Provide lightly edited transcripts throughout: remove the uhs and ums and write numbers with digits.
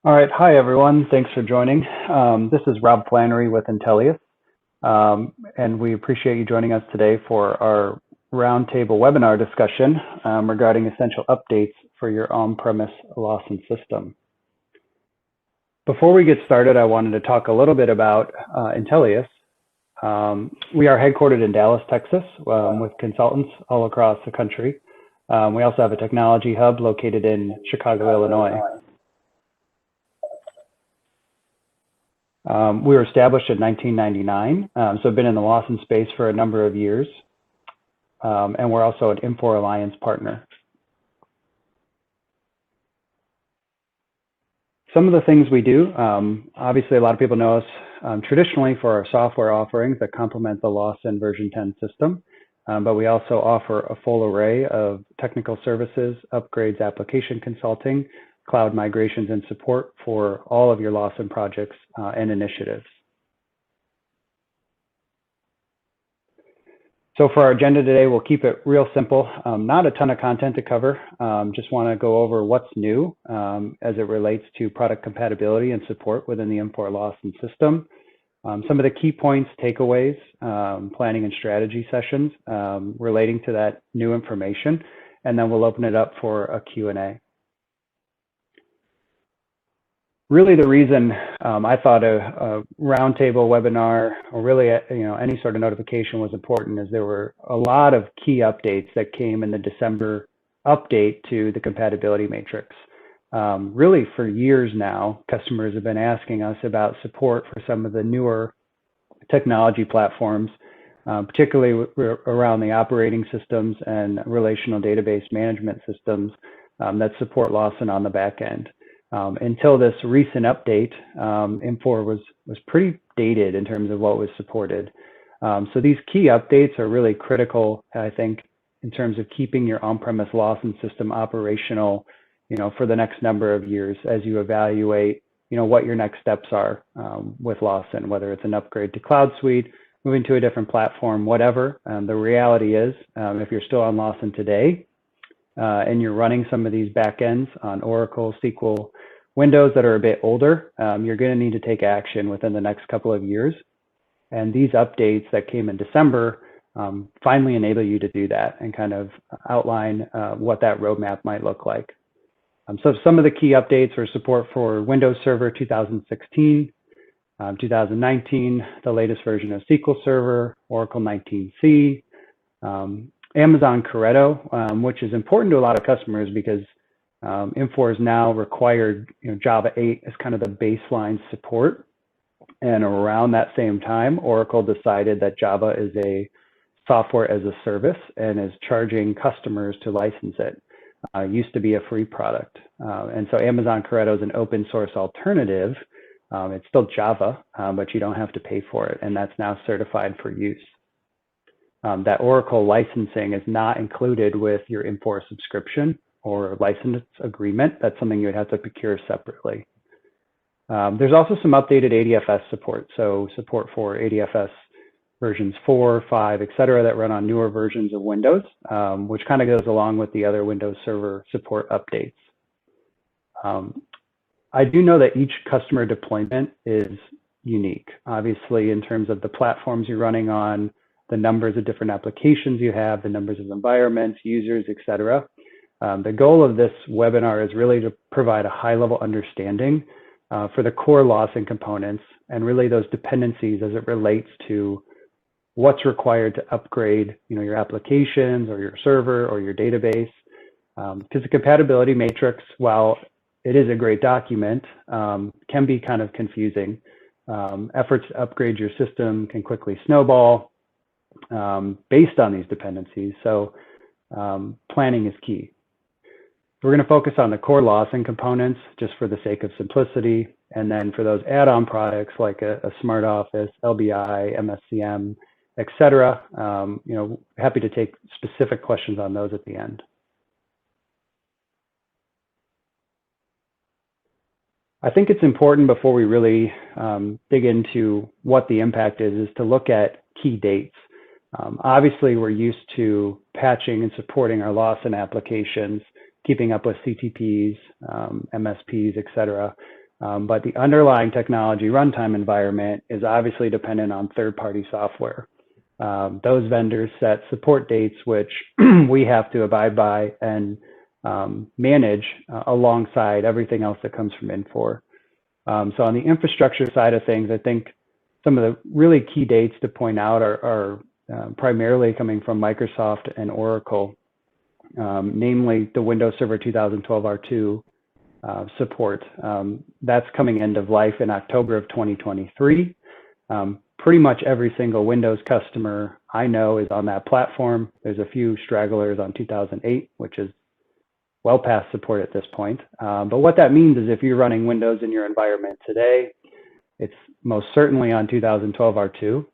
All right. Hi, everyone. Thanks for joining. This is Rob Flannery with Intellius, and we appreciate you joining us today for our roundtable webinar discussion regarding essential updates for your on-premise Lawson system. Before we get started, I wanted to talk a little bit about Intellius. We are headquartered in Dallas, Texas, with consultants all across the country. We also have a technology hub located in Chicago, Illinois. We were established in 1999, so I've been in the Lawson space for a number of years, and we're also an Infor Alliance partner. Some of the things we do, obviously a lot of people know us traditionally for our software offerings that complement the Lawson version 10 system, but we also offer a full array of technical services, upgrades, application consulting, cloud migrations, and support for all of your Lawson projects and initiatives. So for our agenda today, we'll keep it real simple. Not a ton of content to cover. Just want to go over what's new as it relates to product compatibility and support within the Infor Lawson system. Some of the key points, takeaways, planning and strategy sessions relating to that new information, and then we'll open it up for a Q&A. Really, the reason I thought a roundtable webinar, or really any sort of notification was important, is there were a lot of key updates that came in the December update to the compatibility matrix. Really, for years now, customers have been asking us about support for some of the newer technology platforms, particularly around the operating systems and relational database management systems that support Lawson on the back end. Until this recent update, Infor was pretty dated in terms of what was supported. So these key updates are really critical, I think, in terms of keeping your on-premise Lawson system operational, for the next number of years as you evaluate, what your next steps are with Lawson, whether it's an upgrade to CloudSuite, moving to a different platform, whatever. The reality is, if you're still on Lawson today, and you're running some of these backends on Oracle, SQL, Windows that are a bit older, you're going to need to take action within the next couple of years. And these updates that came in December finally enable you to do that and kind of outline what that roadmap might look like. So some of the key updates are support for Windows Server 2016, 2019, the latest version of SQL Server, Oracle 19c, Amazon Corretto, which is important to a lot of customers because Infor is now required, Java 8 as kind of the baseline support. And around that same time, Oracle decided that Java is a software as a service and is charging customers to license it. It used to be a free product. And so Amazon Corretto is an open source alternative. It's still Java, but you don't have to pay for it. And that's now certified for use. That Oracle licensing is not included with your Infor subscription or license agreement. That's something you would have to procure separately. There's also some updated ADFS support. So support for ADFS versions 4, 5, et cetera, that run on newer versions of Windows, which kind of goes along with the other Windows Server support updates. I do know that each customer deployment is unique, obviously, in terms of the platforms you're running on, the numbers of different applications you have, the numbers of environments, users, et cetera. The goal of this webinar is really to provide a high-level understanding for the core Lawson components and really those dependencies as it relates to what's required to upgrade, your applications or your server or your database. Because the compatibility matrix, while it is a great document, can be kind of confusing. Efforts to upgrade your system can quickly snowball based on these dependencies. So planning is key. We're going to focus on the core Lawson components just for the sake of simplicity. And then for those add-on products like a Smart Office, LBI, MSCM, et cetera, happy to take specific questions on those at the end. I think it's important before we really dig into what the impact is to look at key dates. Obviously, we're used to patching and supporting our Lawson applications, keeping up with CTPs, MSPs, et cetera. But the underlying technology runtime environment is obviously dependent on third-party software. Those vendors set support dates, which we have to abide by and manage alongside everything else that comes from Infor. So on the infrastructure side of things, I think some of the really key dates to point out are primarily coming from Microsoft and Oracle, namely the Windows Server 2012 R2 support. That's coming end of life in October of 2023. Pretty much every single Windows customer I know is on that platform. There's a few stragglers on 2008, which is well past support at this point. But what that means is if you're running Windows in your environment today, it's most certainly on 2012 R2.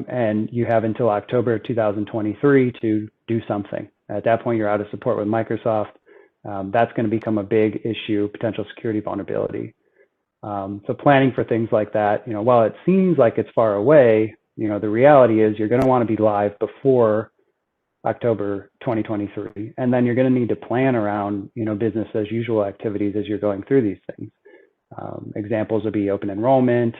And you have until October 2023 to do something. At that point, you're out of support with Microsoft. That's going to become a big issue, potential security vulnerability. So planning for things like that, while it seems like it's far away, the reality is you're going to want to be live before October 2023. And then you're going to need to plan around, business as usual activities as you're going through these things. Examples would be open enrollment,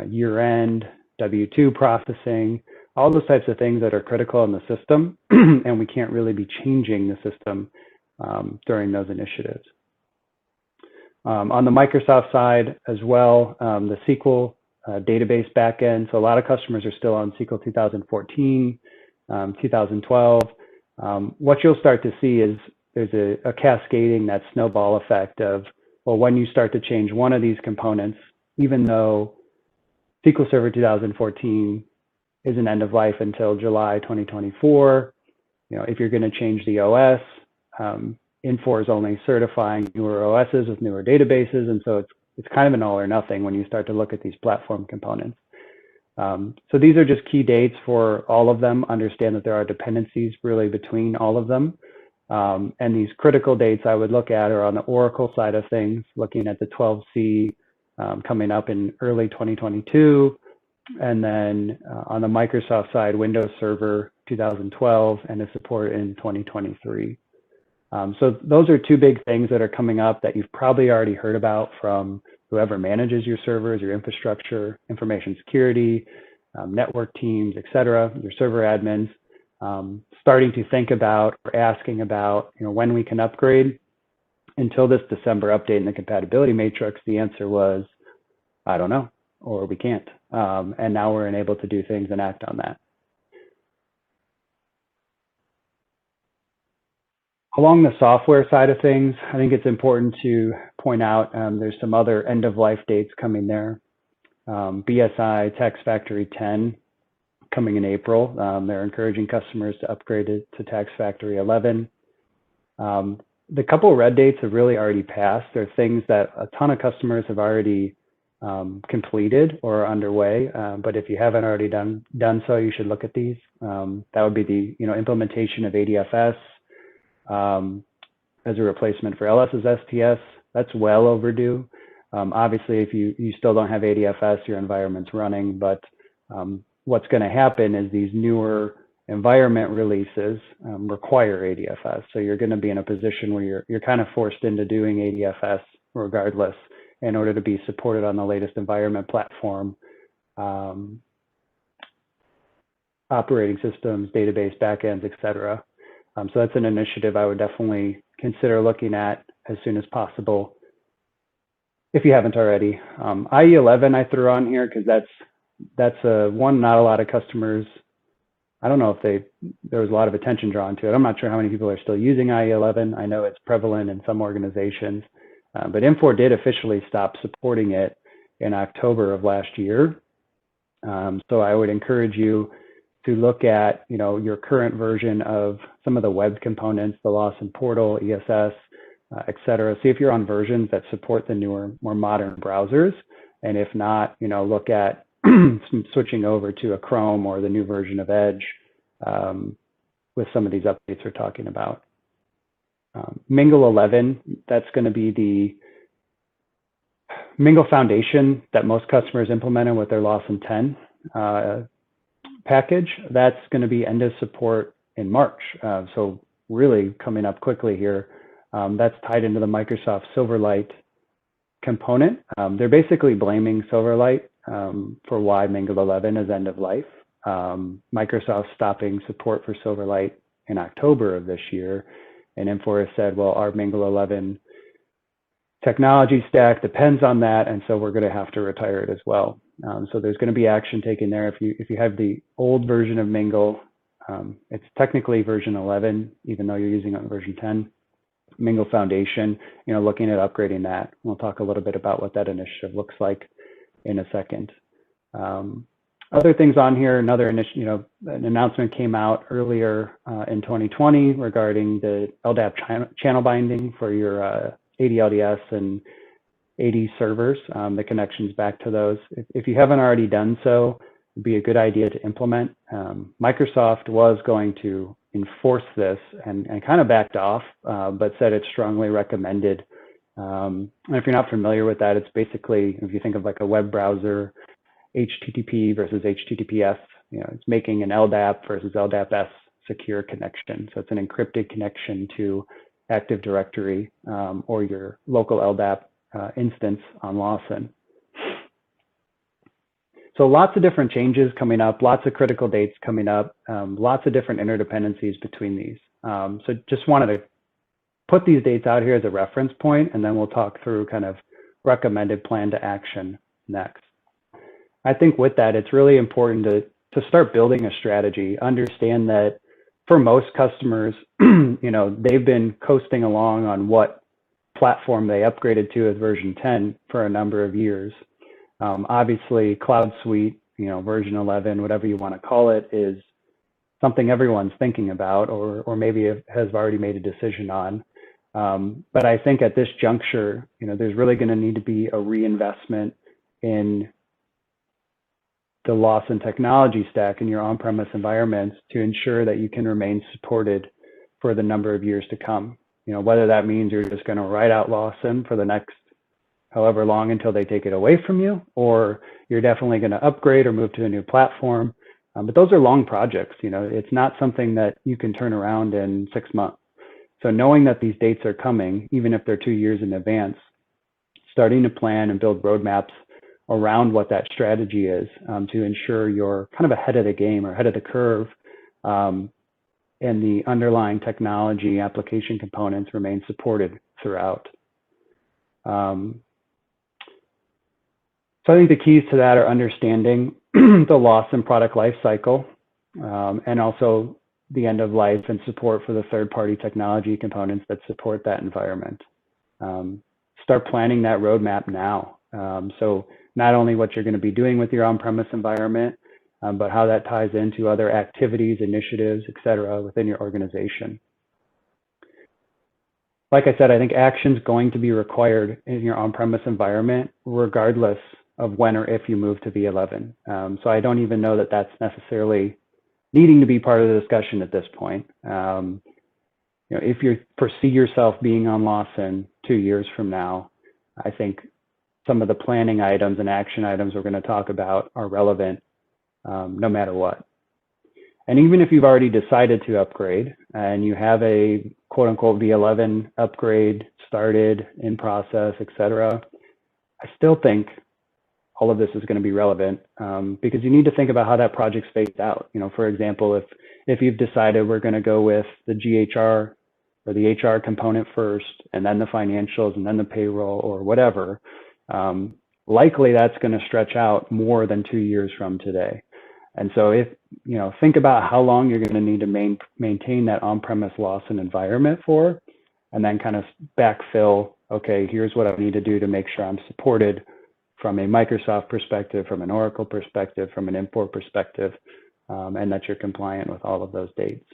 year end, W-2 processing, all those types of things that are critical in the system. And we can't really be changing the system during those initiatives. On the Microsoft side as well, the SQL database backend. So a lot of customers are still on SQL 2014, 2012. What you'll start to see is there's a cascading, that snowball effect of, well, when you start to change one of these components, even though SQL Server 2014 isn't end of life until July 2024, if you're going to change the OS, Infor is only certifying newer OSs with newer databases, and so it's kind of an all or nothing when you start to look at these platform components. So these are just key dates for all of them. Understand that there are dependencies really between all of them. And these critical dates I would look at are on the Oracle side of things, looking at the 12C coming up in early 2022. And then on the Microsoft side, Windows Server 2012 and the support in 2023. So those are two big things that are coming up that you've probably already heard about from whoever manages your servers, your infrastructure, information security, network teams, et cetera, your server admins, starting to think about or asking about, when we can upgrade. Until this December update in the compatibility matrix, the answer was, I don't know, or we can't. And now we're able to do things and act on that. Along the software side of things, I think it's important to point out there's some other end-of-life dates coming there. BSI TaxFactory 10 coming in April. They're encouraging customers to upgrade it to TaxFactory 11. The couple of red dates have really already passed. They're things that a ton of customers have already completed or are underway. But if you haven't already done so, you should look at these. That would be the implementation of ADFS. As a replacement for LS's STS, that's well overdue. Obviously, if you still don't have ADFS, your environment's running, but what's going to happen is these newer environment releases require ADFS. So you're going to be in a position where you're kind of forced into doing ADFS regardless in order to be supported on the latest environment platform, operating systems, database backends, et cetera. So that's an initiative I would definitely consider looking at as soon as possible, if you haven't already. IE11 I threw on here because that's one not a lot of customers. I don't know if there was a lot of attention drawn to it. I'm not sure how many people are still using IE11. I know it's prevalent in some organizations, but Infor did officially stop supporting it in October of last year. So I would encourage you to look at your current version of some of the web components, the Lawson portal, ESS, et cetera. See if you're on versions that support the newer, more modern browsers. And if not, look at switching over to a Chrome or the new version of Edge with some of these updates we're talking about. Ming.le 11, that's going to be the Ming.le Foundation that most customers implemented with their Lawson 10 package. That's going to be end of support in March. So really coming up quickly here. That's tied into the Microsoft Silverlight component. They're basically blaming Silverlight for why Ming.le 11 is end of life. Microsoft stopping support for Silverlight in October of this year, and Infor has said, well, our Ming.le 11 technology stack depends on that, and so we're going to have to retire it as well. So there's going to be action taken there. If you have the old version of Ming.le, it's technically version 11, even though you're using it on version 10. Ming.le Foundation, looking at upgrading that. We'll talk a little bit about what that initiative looks like in a second. Other things on here, another initiative, an announcement came out earlier in 2020 regarding the LDAP channel binding for your 80 LDS and 80 servers, the connections back to those. If you haven't already done so, it'd be a good idea to implement. Microsoft was going to enforce this and kind of backed off, but said it's strongly recommended. And if you're not familiar with that, it's basically, if you think of like a web browser, HTTP versus HTTPS, it's making an LDAP versus LDAPS secure connection. So it's an encrypted connection to Active Directory or your local LDAP instance on Lawson. So lots of different changes coming up, lots of critical dates coming up, lots of different interdependencies between these. So just wanted to put these dates out here as a reference point, and then we'll talk through kind of recommended plan to action next. I think with that, it's really important to start building a strategy, understand that for most customers, they've been coasting along on what platform they upgraded to as version 10 for a number of years. Obviously, CloudSuite, version 11, whatever you want to call it, is something everyone's thinking about or maybe has already made a decision on. But I think at this juncture, there's really going to need to be a reinvestment in the Lawson technology stack in your on-premise environments to ensure that you can remain supported for the number of years to come. Whether that means you're just going to write out Lawson for the next however long until they take it away from you, or you're definitely going to upgrade or move to a new platform. But those are long projects. It's not something that you can turn around in 6 months. So knowing that these dates are coming, even if they're 2 years in advance, starting to plan and build roadmaps around what that strategy is to ensure you're kind of ahead of the game or ahead of the curve, and the underlying technology application components remain supported throughout. So I think the keys to that are understanding the Lawson product lifecycle, and also the end of life and support for the third-party technology components that support that environment. Start planning that roadmap now. So not only what you're going to be doing with your on-premise environment, but how that ties into other activities, initiatives, et cetera, within your organization. Like I said, I think action's going to be required in your on-premise environment, regardless of when or if you move to V11. So I don't even know that that's necessarily needing to be part of the discussion at this point. If you foresee yourself being on Lawson 2 years from now, I think some of the planning items and action items we're going to talk about are relevant no matter what. And even if you've already decided to upgrade and you have a quote unquote V11 upgrade started, in process, et cetera, I still think all of this is going to be relevant because you need to think about how that project's phased out. For example, if you've decided we're going to go with the GHR or the HR component first, and then the financials, and then the payroll, or whatever, likely that's going to stretch out more than 2 years from today. And so if, think about how long you're going to need to maintain that on-premise Lawson environment for, and then kind of backfill, okay, here's what I need to do to make sure I'm supported from a Microsoft perspective, from an Oracle perspective, from an Infor perspective, and that you're compliant with all of those dates.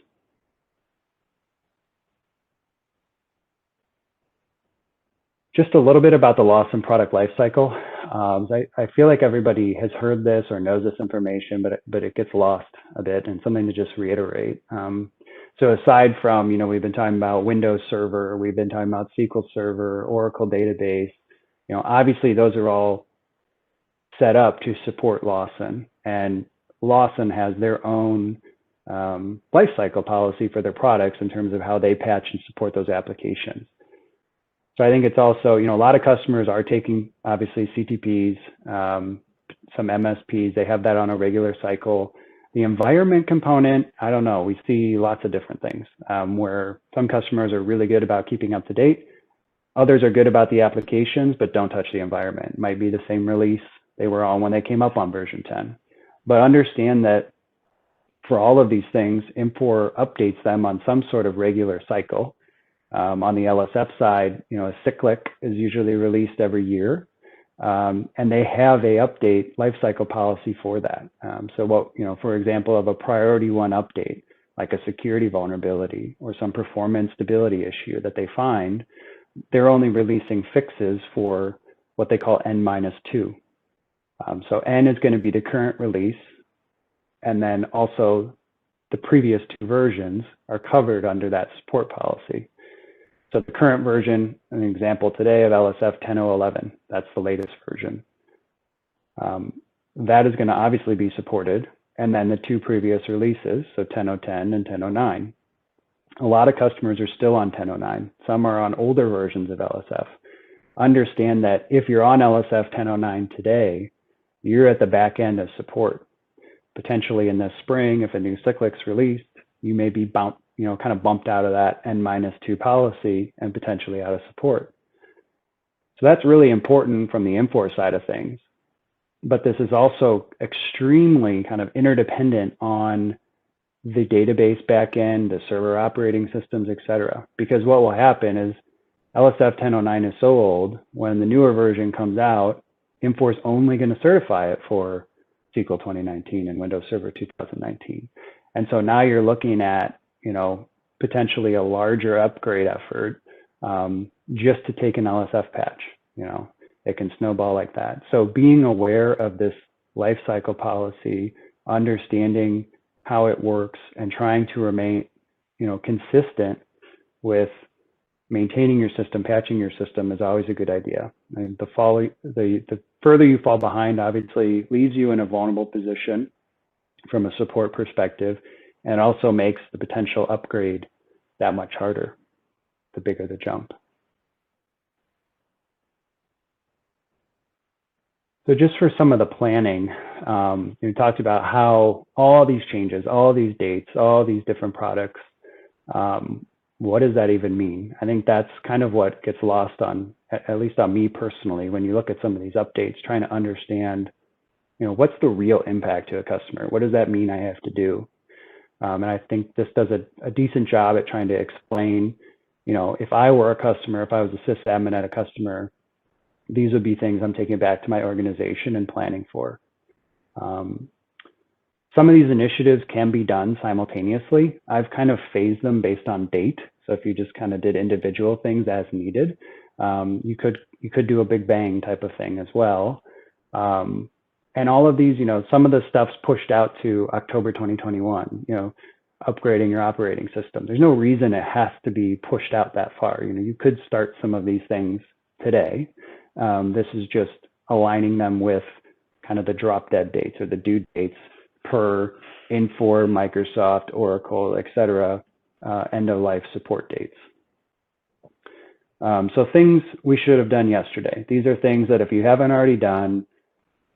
Just a little bit about the Lawson product lifecycle. I feel like everybody has heard this or knows this information, but it gets lost a bit, and something to just reiterate. So aside from, we've been talking about Windows Server, we've been talking about SQL Server, Oracle database, obviously those are all set up to support Lawson, and Lawson has their own lifecycle policy for their products in terms of how they patch and support those applications. So I think it's also, a lot of customers are taking obviously CTPs, some MSPs, they have that on a regular cycle. The environment component, I don't know, we see lots of different things where some customers are really good about keeping up to date. Others are good about the applications, but don't touch the environment. It might be the same release they were on when they came up on version 10. But understand that for all of these things, Infor updates them on some sort of regular cycle. On the LSF side, a cyclic is usually released every year. And they have a update lifecycle policy for that. So what, for example, of a priority one update, like a security vulnerability or some performance stability issue that they find, they're only releasing fixes for what they call N-2. So N is going to be the current release, and then also the previous two versions are covered under that support policy. So the current version, an example today of LSF 10.0.11, that's the latest version. That is going to obviously be supported, and then the two previous releases, so 10.0.10 and 10.0.9. A lot of customers are still on 10.0.9. Some are on older versions of LSF. Understand that if you're on LSF 10.0.9 today, you're at the back end of support. Potentially in the spring, if a new cyclic's released, you may be kind of bumped out of that N-2 policy and potentially out of support. So that's really important from the Infor side of things. But this is also extremely kind of interdependent on the database backend, the server operating systems, et cetera. Because what will happen is LSF 10.0.9 is so old, when the newer version comes out, Infor is only going to certify it for SQL 2019 and Windows Server 2019. And so now you're looking at, potentially a larger upgrade effort just to take an LSF patch. It can snowball like that. So being aware of this lifecycle policy, understanding how it works, and trying to remain, consistent with maintaining your system, patching your system is always a good idea. And the further you fall behind, obviously, leaves you in a vulnerable position from a support perspective, and also makes the potential upgrade that much harder, the bigger the jump. So just for some of the planning, we talked about how all these changes, all these dates, all these different products, what does that even mean? I think that's kind of what gets lost on, at least on me personally, when you look at some of these updates, trying to understand, what's the real impact to a customer? What does that mean I have to do? And I think this does a decent job at trying to explain, if I were a customer, if I was a sysadmin at a customer, these would be things I'm taking back to my organization and planning for. Some of these initiatives can be done simultaneously. I've kind of phased them based on date. So if you just kind of did individual things as needed, you could do a big bang type of thing as well. And all of these, some of the stuff's pushed out to October 2021, upgrading your operating system. There's no reason it has to be pushed out that far. You could start some of these things today. This is just aligning them with kind of the drop dead dates or the due dates per Infor, Microsoft, Oracle, et cetera, end of life support dates. So things we should have done yesterday. These are things that if you haven't already done,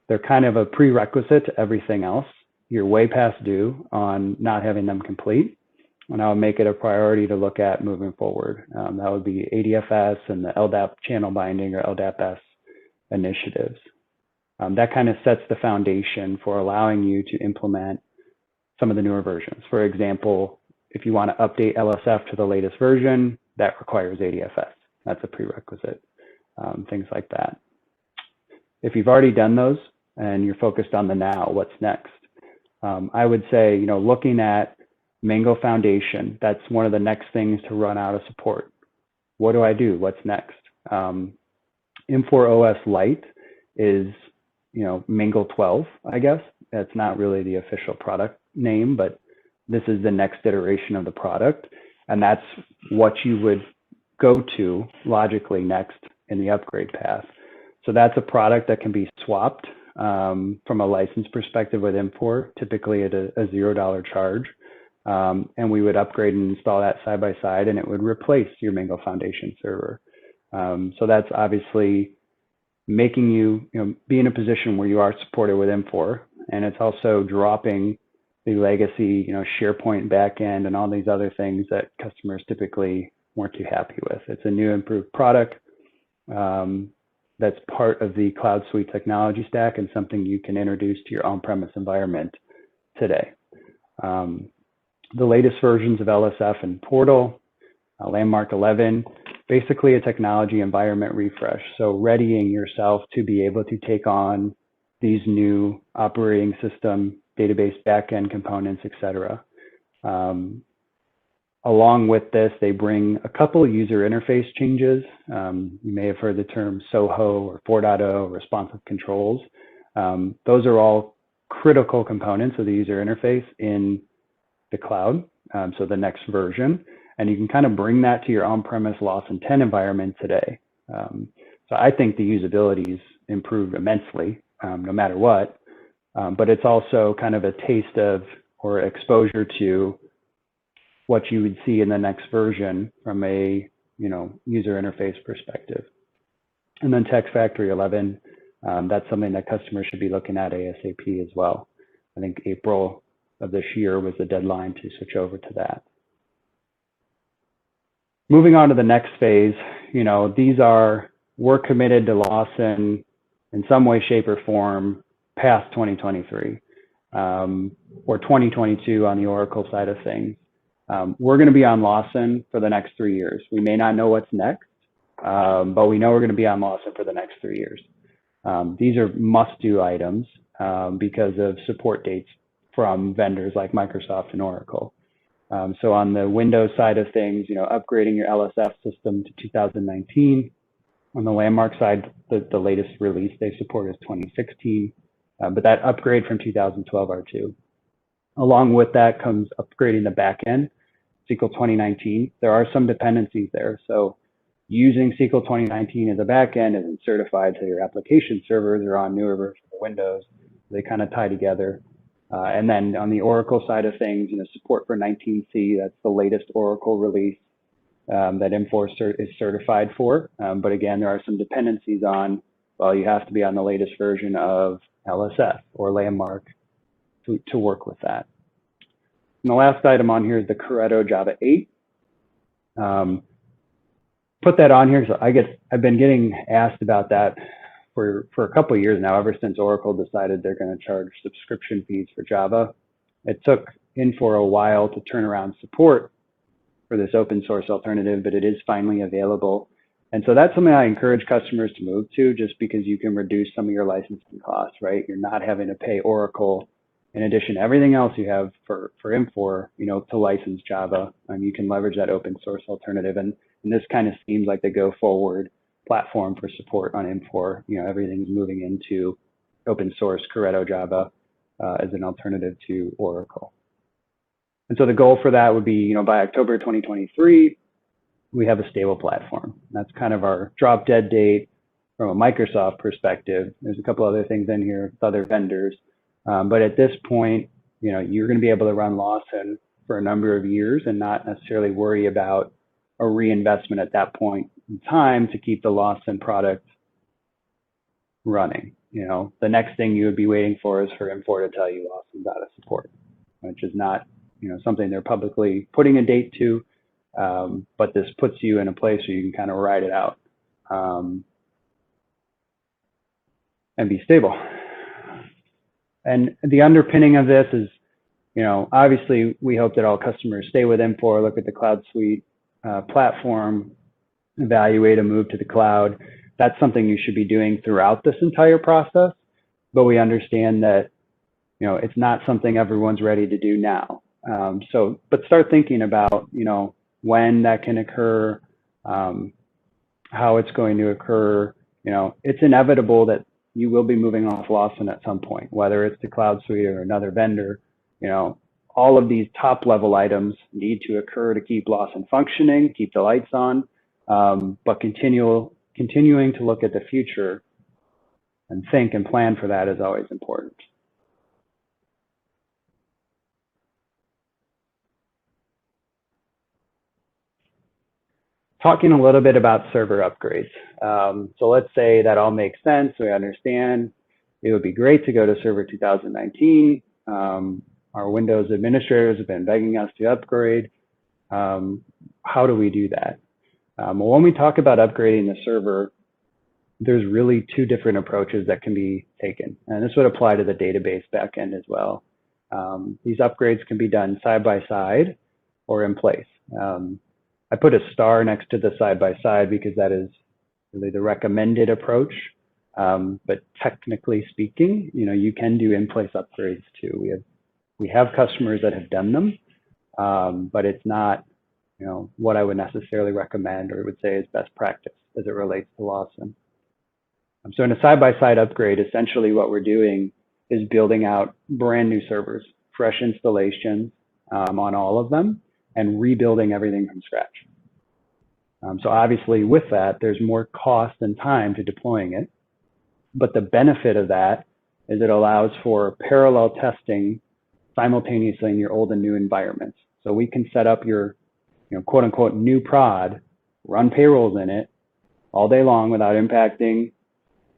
they're kind of a prerequisite to everything else. You're way past due on not having them complete. And I would make it a priority to look at moving forward. That would be ADFS and the LDAP channel binding or LDAPS initiatives. That kind of sets the foundation for allowing you to implement some of the newer versions. For example, if you want to update LSF to the latest version, that requires ADFS. That's a prerequisite, things like that. If you've already done those and you're focused on the now, what's next? I would say, looking at Ming.le Foundation, that's one of the next things to run out of support. What do I do? What's next? Infor OS Lite is, Ming.le 12, I guess. That's not really the official product name, but this is the next iteration of the product. And that's what you would go to logically next in the upgrade path. So that's a product that can be swapped from a license perspective with Infor, typically at a $0 charge. And we would upgrade and install that side by side, and it would replace your Ming.le Foundation server. So that's obviously making you, be in a position where you are supported with Infor, and it's also dropping the legacy, SharePoint backend and all these other things that customers typically weren't too happy with. It's a new improved product that's part of the CloudSuite technology stack and something you can introduce to your on-premise environment today. The latest versions of LSF and Portal, Landmark 11, basically a technology environment refresh. So readying yourself to be able to take on these new operating system, database backend components, etc. Along with this, they bring a couple of user interface changes. You may have heard the term SOHO or 4.0, responsive controls. Those are all critical components of the user interface in the cloud, so the next version. And you can kind of bring that to your on-premise Lawson 10 environment today. So I think the usability's improved immensely, no matter what. But it's also kind of a taste of or exposure to what you would see in the next version from a user interface perspective. And then TaxFactory 11, that's something that customers should be looking at ASAP as well. I think April of this year was the deadline to switch over to that. Moving on to the next phase, we're committed to Lawson in some way, shape, or form past 2023 or 2022 on the Oracle side of things. We're going to be on Lawson for the next 3 years. We may not know what's next, but we know we're going to be on Lawson for the next 3 years. These are must-do items because of support dates from vendors like Microsoft and Oracle. So on the Windows side of things, upgrading your LSF system to 2019. On the Landmark side, the latest release they support is 2016, but that upgrade from 2012 R2. Along with that comes upgrading the backend, SQL 2019. There are some dependencies there. So using SQL 2019 as a backend isn't certified to your application servers or on newer versions of Windows. They kind of tie together. And then on the Oracle side of things, support for 19C, that's the latest Oracle release that Infor is certified for. But again, there are some dependencies on, well, you have to be on the latest version of LSF or Landmark to work with that. And the last item on here is the Corretto Java 8. Put that on here, so I've been getting asked about that for a couple of years now, ever since Oracle decided they're going to charge subscription fees for Java. It took Infor a while to turn around support for this open source alternative, but it is finally available. And so that's something I encourage customers to move to, just because you can reduce some of your licensing costs, right? You're not having to pay Oracle in addition to everything else you have for Infor, to license Java. You can leverage that open source alternative. And this kind of seems like the go forward platform for support on Infor. Everything's moving into open source Corretto Java as an alternative to Oracle. And so the goal for that would be, by October 2023, we have a stable platform. That's kind of our drop dead date from a Microsoft perspective. There's a couple other things in here with other vendors. But at this point, you're going to be able to run Lawson for a number of years and not necessarily worry about a reinvestment at that point in time to keep the Lawson product running. The next thing you would be waiting for is for Infor to tell you Lawson's out of support, which is not, something they're publicly putting a date to. But this puts you in a place where you can kind of ride it out and be stable. And the underpinning of this is, obviously we hope that all customers stay with Infor, look at the CloudSuite platform, evaluate a move to the cloud. That's something you should be doing throughout this entire process. But we understand that, it's not something everyone's ready to do now. But start thinking about, when that can occur, how it's going to occur. It's inevitable that you will be moving off Lawson at some point, whether it's to CloudSuite or another vendor. All of these top level items need to occur to keep Lawson functioning, keep the lights on, but continuing to look at the future and think and plan for that is always important. talking a little bit about server upgrades. So let's say that all makes sense. We understand it would be great to go to Server 2019. Our Windows administrators have been begging us to upgrade. How do we do that? Well, when we talk about upgrading the server, there's really two different approaches that can be taken. And this would apply to the database backend as well. These upgrades can be done side by side or in place. I put a star next to the side by side because that is really the recommended approach. But technically speaking, you can do in-place upgrades too. We have customers that have done them, but it's not, what I would necessarily recommend or would say is best practice as it relates to Lawson. So in a side-by-side upgrade, essentially what we're doing is building out brand new servers, fresh installations on all of them, and rebuilding everything from scratch. So obviously with that, there's more cost and time to deploying it. But the benefit of that is it allows for parallel testing simultaneously in your old and new environments. So we can set up your quote unquote new prod, run payrolls in it all day long without impacting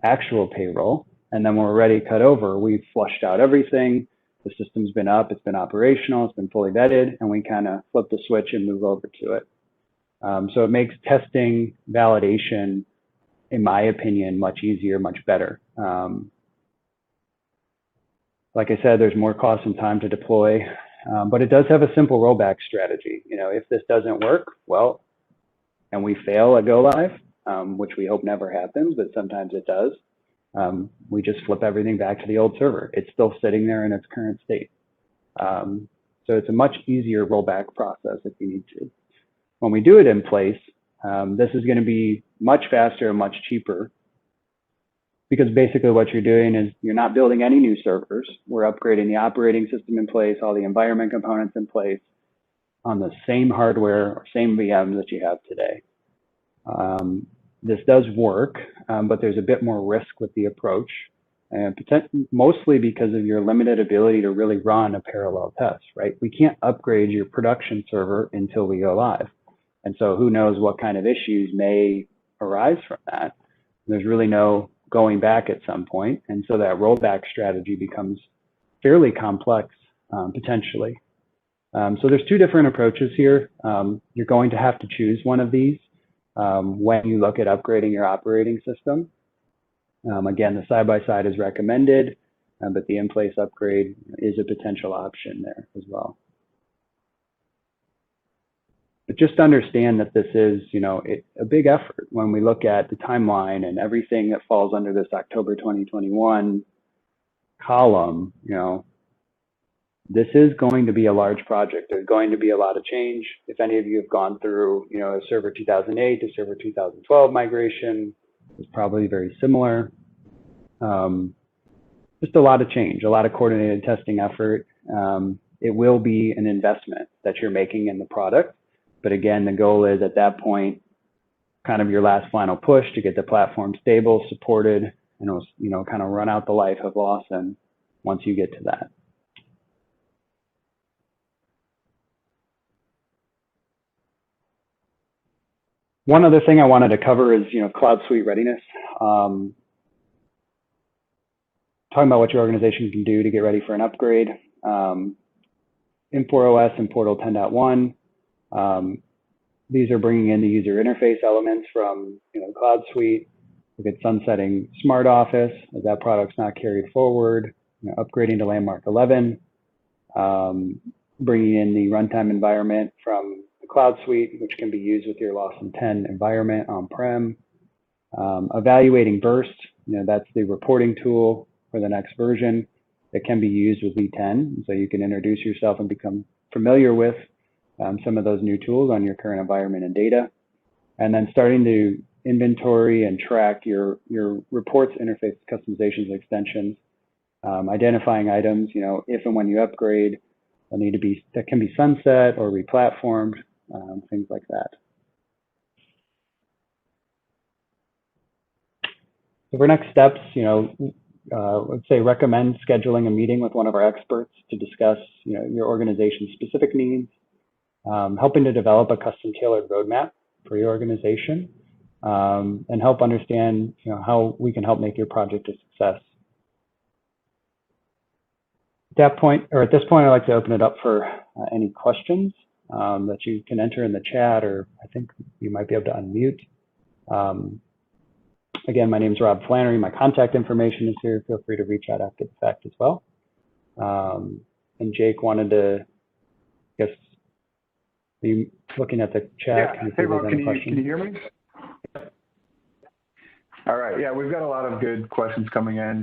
actual payroll. And then when we're ready to cut over, we've flushed out everything. The system's been up, it's been operational, it's been fully vetted, and we kind of flip the switch and move over to it. So it makes testing, validation, in my opinion, much easier, much better. Like I said, there's more cost and time to deploy, but it does have a simple rollback strategy. If this doesn't work, well, and we fail at go live, which we hope never happens, but sometimes it does, we just flip everything back to the old server. It's still sitting there in its current state. So it's a much easier rollback process if you need to. When we do it in place, this is going to be much faster and much cheaper, because basically what you're doing is you're not building any new servers. We're upgrading the operating system in place, all the environment components in place on the same hardware or same VMs that you have today. This does work, but there's a bit more risk with the approach, and mostly because of your limited ability to really run a parallel test, right? We can't upgrade your production server until we go live. And so who knows what kind of issues may arise from that. There's really no going back at some point. And so that rollback strategy becomes fairly complex, potentially. So there's two different approaches here. You're going to have to choose one of these when you look at upgrading your operating system. Again, the side-by-side is recommended, but the in-place upgrade is a potential option there as well. But just understand that this is, a big effort when we look at the timeline and everything that falls under this October 2021 column. This is going to be a large project. There's going to be a lot of change. If any of you have gone through, a Server 2008 to Server 2012 migration, it's probably very similar. Just a lot of change, a lot of coordinated testing effort. It will be an investment that you're making in the product. But again, the goal is at that point, kind of your last final push to get the platform stable, supported, and kind of run out the life of Lawson once you get to that. One other thing I wanted to cover is, CloudSuite readiness. Talking about what your organization can do to get ready for an upgrade. Infor OS and Portal 10.1. These are bringing in the user interface elements from CloudSuite. Look at sunsetting Smart Office as that product's not carried forward. Upgrading to Landmark 11. Bringing in the runtime environment from the CloudSuite, which can be used with your Lawson 10 environment on-prem. Evaluating Burst. That's the reporting tool for the next version that can be used with V10. So you can introduce yourself and become familiar with some of those new tools on your current environment and data, and then starting to inventory and track your reports, interface customizations, and extensions, identifying items, if and when you upgrade, that can be sunset or replatformed, things like that. So for next steps, let's say recommend scheduling a meeting with one of our experts to discuss, your organization's specific needs. Helping to develop a custom tailored roadmap your organization, and help understand, how we can help make your project a success. At this point, I'd like to open it up for any questions that you can enter in the chat, or I think you might be able to unmute. Again, my name is Rob Flannery. My contact information is here. Feel free to reach out after the fact as well. And Jake wanted to, I guess, are you looking at the chat? Yeah. Hey, Rob, can you hear me? All right. Yeah, we've got a lot of good questions coming in.